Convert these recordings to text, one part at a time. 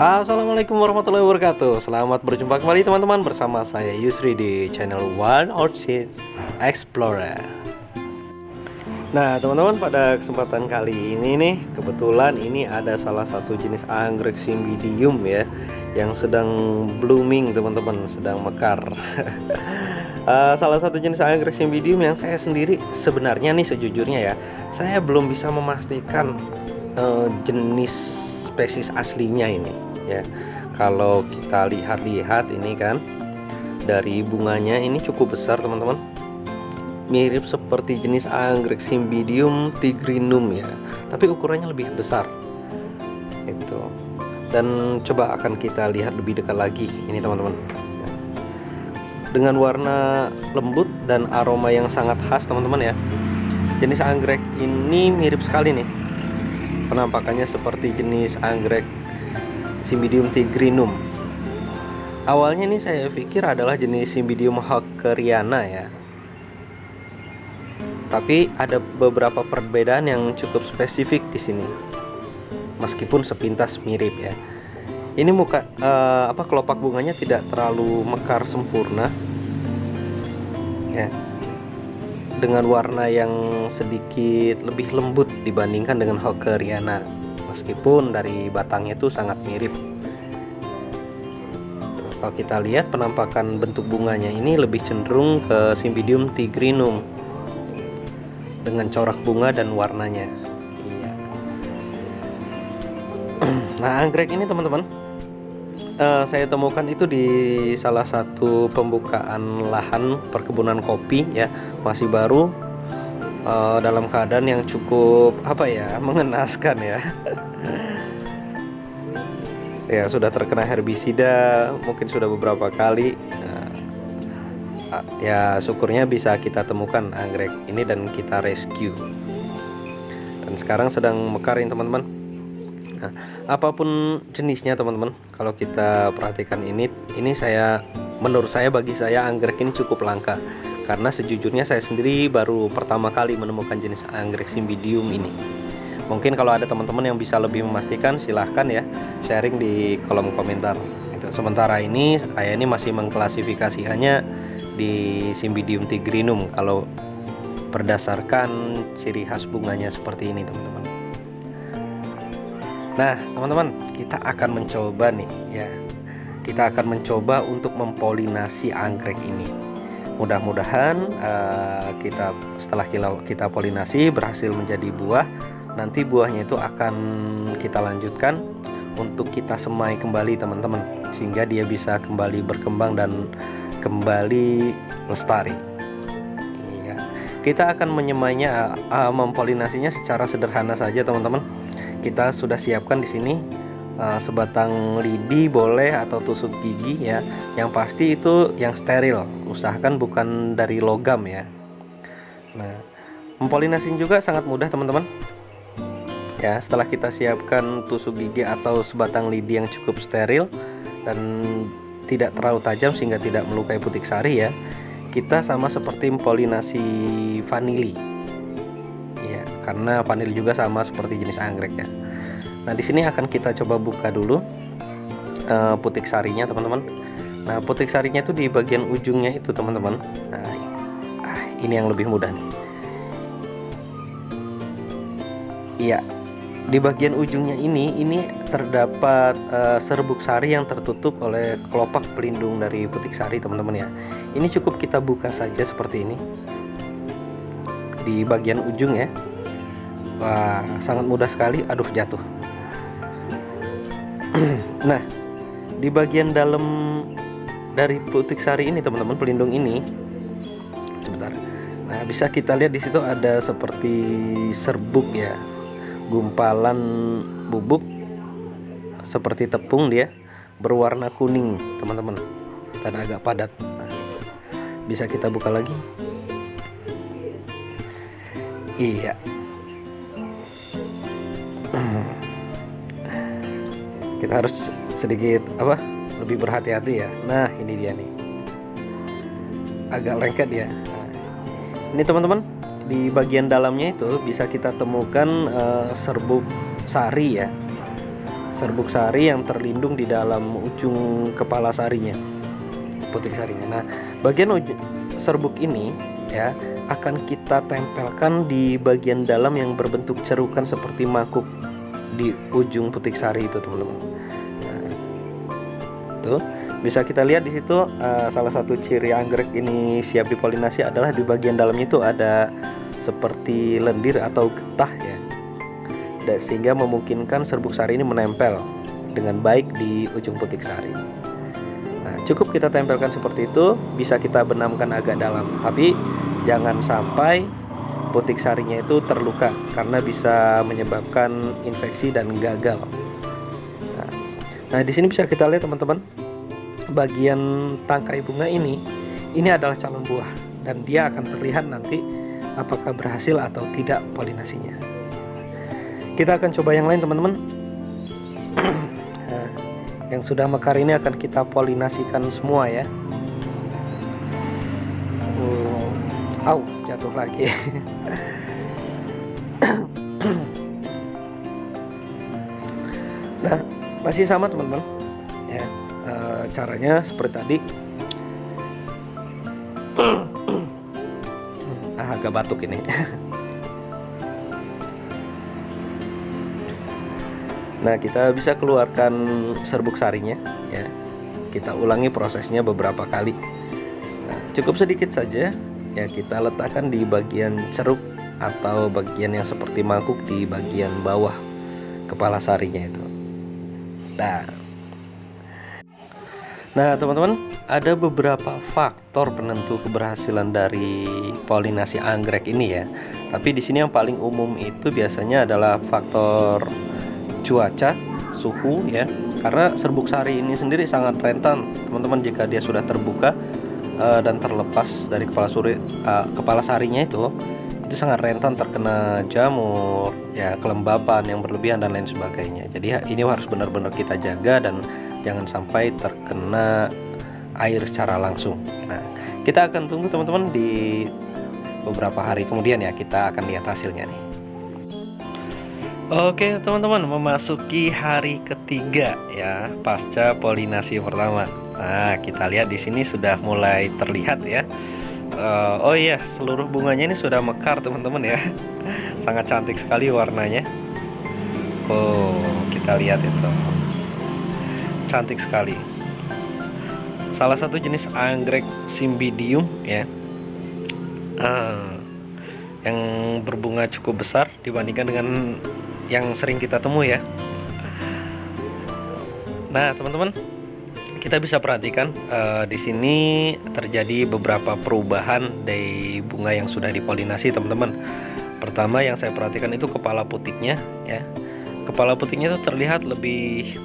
Assalamualaikum warahmatullahi wabarakatuh. Selamat berjumpa kembali teman-teman bersama saya Yusri di channel One Orchids Explorer. Nah teman-teman, pada kesempatan kali ini nih, kebetulan ini ada salah satu jenis anggrek Cymbidium ya, yang sedang blooming teman-teman, sedang mekar. Salah satu jenis anggrek Cymbidium yang saya sendiri sebenarnya nih, sejujurnya ya, saya belum bisa memastikan jenis spesies aslinya ini ya. Kalau kita lihat-lihat ini kan, dari bunganya ini cukup besar teman-teman, mirip seperti jenis anggrek Cymbidium tigrinum ya, tapi ukurannya lebih besar itu. Dan coba akan kita lihat lebih dekat lagi ini teman-teman, dengan warna lembut dan aroma yang sangat khas teman-teman ya. Jenis anggrek ini mirip sekali nih, penampakannya seperti jenis anggrek Cymbidium tigrinum. Awalnya nih saya pikir adalah jenis Cymbidium hockeriana ya, tapi ada beberapa perbedaan yang cukup spesifik di sini, meskipun sepintas mirip ya. Ini kelopak bunganya tidak terlalu mekar sempurna ya, dengan warna yang sedikit lebih lembut dibandingkan dengan hockeriana, meskipun dari batangnya itu sangat mirip. Kalau kita lihat penampakan bentuk bunganya ini lebih cenderung ke Cymbidium tigrinum dengan corak bunga dan warnanya. Iya. Nah anggrek ini teman-teman, saya temukan itu di salah satu pembukaan lahan perkebunan kopi ya, masih baru, dalam keadaan yang cukup mengenaskan ya. Ya sudah terkena herbisida mungkin sudah beberapa kali. Ya syukurnya bisa kita temukan anggrek ini dan kita rescue, dan sekarang sedang mekarin teman-teman. Nah, apapun jenisnya teman-teman, kalau kita perhatikan ini menurut saya, bagi saya anggrek ini cukup langka, karena sejujurnya saya sendiri baru pertama kali menemukan jenis anggrek Cymbidium ini. Mungkin kalau ada teman-teman yang bisa lebih memastikan, silahkan ya sharing di kolom komentar. Sementara ini saya ini masih mengklasifikasikannya di Cymbidium tigrinum kalau berdasarkan ciri khas bunganya seperti ini teman-teman. Nah teman-teman, kita akan mencoba nih ya, kita akan mencoba untuk mempolinasi anggrek ini. Mudah-mudahan setelah kita polinasi berhasil menjadi buah, nanti buahnya itu akan kita lanjutkan untuk kita semai kembali teman-teman, sehingga dia bisa kembali berkembang dan kembali lestari. Iya. Kita akan menyemainya, mempolinasinya secara sederhana saja teman-teman. Kita sudah siapkan di sini sebatang lidi boleh atau tusuk gigi ya, yang pasti itu yang steril, usahakan bukan dari logam ya. Nah mempolinasi juga sangat mudah teman-teman ya. Setelah kita siapkan tusuk gigi atau sebatang lidi yang cukup steril dan tidak terlalu tajam sehingga tidak melukai putik sari ya, kita sama seperti mempolinasi vanili ya, karena vanili juga sama seperti jenis anggrek ya. Nah di sini akan kita coba buka dulu putik sarinya teman-teman. Nah putik sarinya itu di bagian ujungnya itu teman-teman. Nah ini yang lebih mudah nih. Iya, di bagian ujungnya ini terdapat serbuk sari yang tertutup oleh kelopak pelindung dari putik sari teman-teman ya. Ini cukup kita buka saja seperti ini di bagian ujung ya. Wah sangat mudah sekali. Aduh jatuh. Nah di bagian dalam dari putik sari ini teman-teman, pelindung ini, sebentar. Nah bisa kita lihat di situ ada seperti serbuk ya, gumpalan bubuk seperti tepung, dia berwarna kuning teman-teman dan agak padat. Nah, bisa kita buka lagi. Iya. Kita harus sedikit lebih berhati-hati ya. Nah ini dia nih, agak lengket ya. Nah, ini teman-teman, di bagian dalamnya itu bisa kita temukan serbuk sari ya, serbuk sari yang terlindung di dalam ujung kepala sarinya, putik sarinya. Nah, bagian ujung serbuk ini ya akan kita tempelkan di bagian dalam yang berbentuk cerukan seperti mangkuk di ujung putik sari itu, teman-teman. Nah, tuh bisa kita lihat di situ, salah satu ciri anggrek ini siap dipolinasi adalah di bagian dalamnya itu ada seperti lendir atau getah ya, sehingga memungkinkan serbuk sari ini menempel dengan baik di ujung putik sari. Nah, cukup kita tempelkan seperti itu, bisa kita benamkan agak dalam, tapi jangan sampai putik sarinya itu terluka karena bisa menyebabkan infeksi dan gagal. Nah, di sini bisa kita lihat teman-teman, bagian tangkai bunga ini adalah calon buah dan dia akan terlihat nanti apakah berhasil atau tidak polinasinya. Kita akan coba yang lain, teman-teman. Nah, yang sudah mekar ini akan kita polinasikan semua ya. Jatuh lagi. Nah, masih sama teman-teman ya, caranya seperti tadi. Agak batuk ini. Nah, kita bisa keluarkan serbuk sarinya ya. Kita ulangi prosesnya beberapa kali. Nah, cukup sedikit saja ya, kita letakkan di bagian ceruk atau bagian yang seperti mangkuk di bagian bawah kepala sarinya itu. Nah, teman-teman, ada beberapa faktor penentu keberhasilan dari polinasi anggrek ini ya. Tapi di sini yang paling umum itu biasanya adalah faktor cuaca, suhu ya. Karena serbuk sari ini sendiri sangat rentan, teman-teman, jika dia sudah terbuka dan terlepas dari kepala sarinya itu sangat rentan terkena jamur ya, kelembapan yang berlebihan dan lain sebagainya. Jadi ini harus benar-benar kita jaga dan jangan sampai terkena air secara langsung. Nah, kita akan tunggu teman-teman di beberapa hari kemudian ya, kita akan lihat hasilnya nih. Oke teman-teman, memasuki hari ketiga ya pasca polinasi pertama. Nah, kita lihat di sini sudah mulai terlihat ya. Oh iya, seluruh bunganya ini sudah mekar teman-teman ya. Sangat cantik sekali warnanya. Oh, kita lihat itu, cantik sekali. Salah satu jenis anggrek Cymbidium ya, yang berbunga cukup besar dibandingkan dengan yang sering kita temui ya. Nah teman-teman, kita bisa perhatikan di sini terjadi beberapa perubahan dari bunga yang sudah dipolinasi, teman-teman. Pertama yang saya perhatikan itu kepala putiknya ya. Kepala putiknya itu terlihat lebih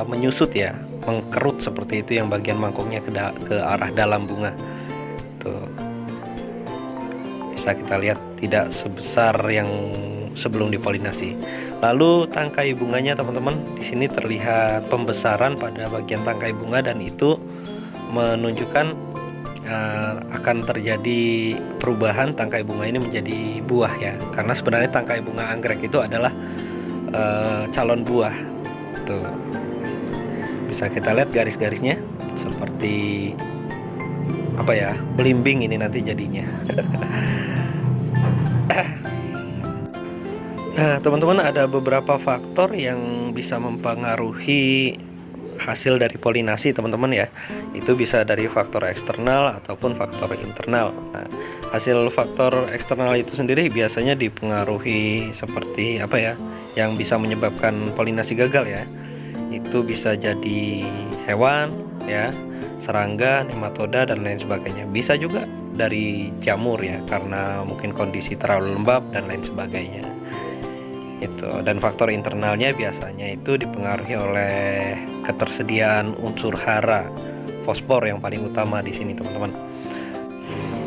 menyusut ya, mengkerut seperti itu, yang bagian mangkuknya ke arah dalam bunga. Tuh. Bisa kita lihat tidak sebesar yang sebelum dipolinasi. Lalu tangkai bunganya teman-teman, di sini terlihat pembesaran pada bagian tangkai bunga dan itu menunjukkan akan terjadi perubahan tangkai bunga ini menjadi buah ya. Karena sebenarnya tangkai bunga anggrek itu adalah calon buah. Tuh. Bisa kita lihat garis-garisnya seperti belimbing ini nanti jadinya. Nah teman-teman, ada beberapa faktor yang bisa mempengaruhi hasil dari polinasi teman-teman ya. Itu bisa dari faktor eksternal ataupun faktor internal. Nah, hasil faktor eksternal itu sendiri biasanya dipengaruhi seperti yang bisa menyebabkan polinasi gagal ya. Itu bisa jadi hewan ya, serangga, nematoda dan lain sebagainya. Bisa juga dari jamur ya, karena mungkin kondisi terlalu lembab dan lain sebagainya. Dan faktor internalnya biasanya itu dipengaruhi oleh ketersediaan unsur hara, fosfor yang paling utama di sini teman-teman.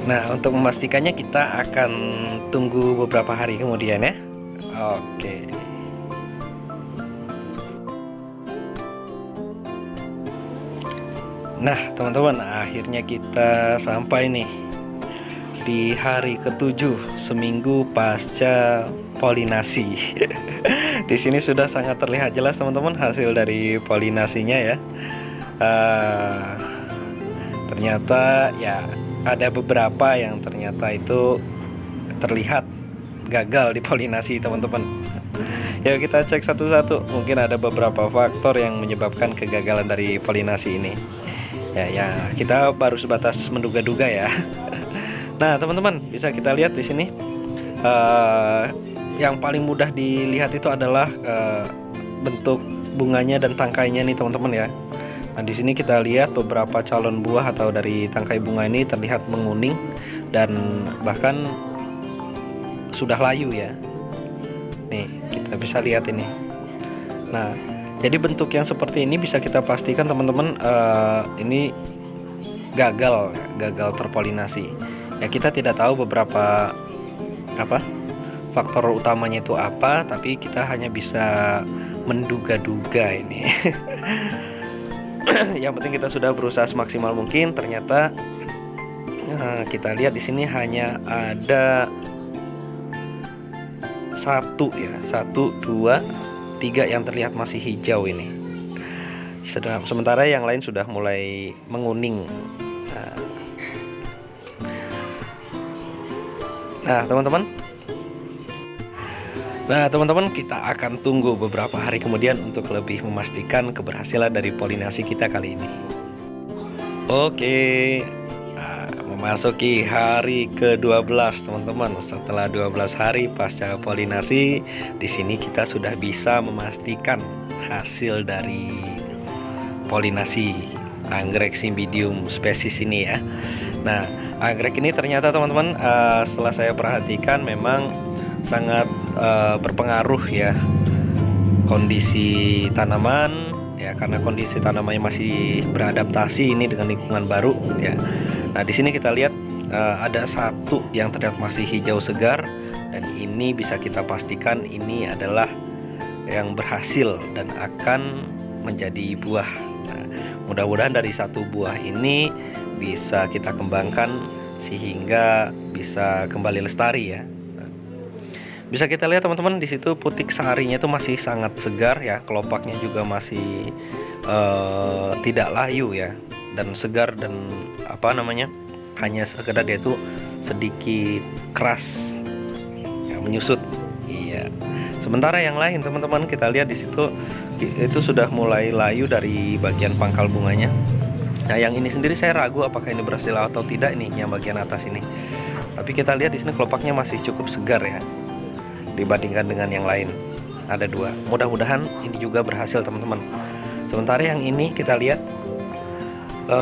Nah, untuk memastikannya kita akan tunggu beberapa hari kemudian ya. Oke. Nah teman-teman, akhirnya kita sampai nih di hari ke-7 seminggu pasca polinasi. Di sini sudah sangat terlihat jelas teman-teman hasil dari polinasinya ya. Ternyata ya ada beberapa yang ternyata itu terlihat gagal di polinasi teman-teman. Ya kita cek satu-satu. Mungkin ada beberapa faktor yang menyebabkan kegagalan dari polinasi ini. Ya kita baru sebatas menduga-duga ya. Nah teman-teman bisa kita lihat di sini. Yang paling mudah dilihat itu adalah bentuk bunganya dan tangkainya nih teman-teman ya. Nah di sini kita lihat beberapa calon buah atau dari tangkai bunga ini terlihat menguning dan bahkan sudah layu ya. Nih kita bisa lihat ini. Nah jadi bentuk yang seperti ini bisa kita pastikan teman-teman ini gagal terpolinasi. Ya kita tidak tahu beberapa faktor utamanya itu apa, tapi kita hanya bisa menduga-duga ini. Yang penting kita sudah berusaha semaksimal mungkin. Ternyata kita lihat di sini hanya ada 1, 2, 3 yang terlihat masih hijau ini. Sementara yang lain sudah mulai menguning. Nah teman-teman kita akan tunggu beberapa hari kemudian untuk lebih memastikan keberhasilan dari polinasi kita kali ini. Oke, memasuki hari ke-12 teman-teman. Setelah 12 hari pasca polinasi, di sini kita sudah bisa memastikan hasil dari polinasi anggrek Cymbidium species ini ya. Nah, anggrek ini ternyata teman-teman setelah saya perhatikan memang sangat berpengaruh ya kondisi tanaman ya, karena kondisi tanamannya masih beradaptasi ini dengan lingkungan baru ya. Nah di sini kita lihat ada 1 yang terlihat masih hijau segar dan ini bisa kita pastikan ini adalah yang berhasil dan akan menjadi buah. Nah, mudah-mudahan dari 1 buah ini bisa kita kembangkan sehingga bisa kembali lestari ya. Bisa kita lihat teman-teman di situ putik sarinya itu masih sangat segar ya, kelopaknya juga masih tidak layu ya, dan segar dan hanya sekedar dia itu sedikit keras ya, menyusut. Iya. Sementara yang lain teman-teman kita lihat di situ itu sudah mulai layu dari bagian pangkal bunganya. Nah yang ini sendiri saya ragu apakah ini berhasil atau tidak nih yang bagian atas ini. Tapi kita lihat di sini kelopaknya masih cukup segar ya, dibandingkan dengan yang lain. Ada 2. Mudah-mudahan ini juga berhasil teman-teman. Sementara yang ini kita lihat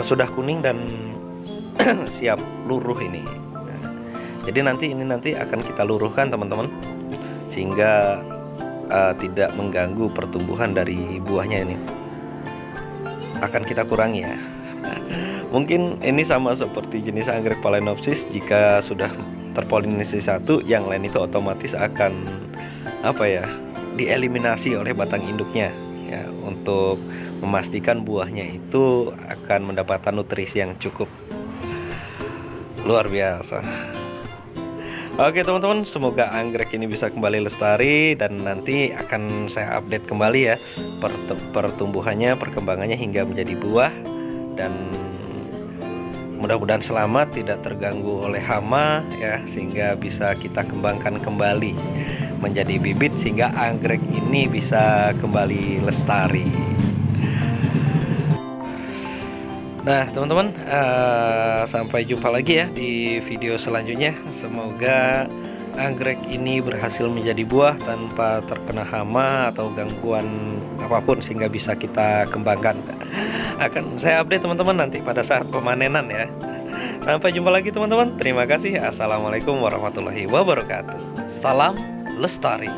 sudah kuning dan siap luruh ini. Nah, jadi nanti akan kita luruhkan teman-teman, sehingga tidak mengganggu pertumbuhan dari buahnya ini. Akan kita kurangi ya. Mungkin ini sama seperti jenis anggrek Phalaenopsis, jika sudah terpolinasi 1, yang lain itu otomatis akan dieliminasi oleh batang induknya ya, untuk memastikan buahnya itu akan mendapatkan nutrisi yang cukup. Luar biasa. Oke teman-teman, semoga anggrek ini bisa kembali lestari dan nanti akan saya update kembali ya pertumbuhannya, perkembangannya hingga menjadi buah, dan mudah-mudahan selamat, tidak terganggu oleh hama ya, sehingga bisa kita kembangkan kembali menjadi bibit sehingga anggrek ini bisa kembali lestari. Nah teman-teman, sampai jumpa lagi ya di video selanjutnya. Semoga anggrek ini berhasil menjadi buah tanpa terkena hama atau gangguan apapun sehingga bisa kita kembangkan. Akan saya update teman-teman nanti pada saat pemanenan ya. Sampai jumpa lagi teman-teman. Terima kasih. Assalamualaikum warahmatullahi wabarakatuh. Salam lestari.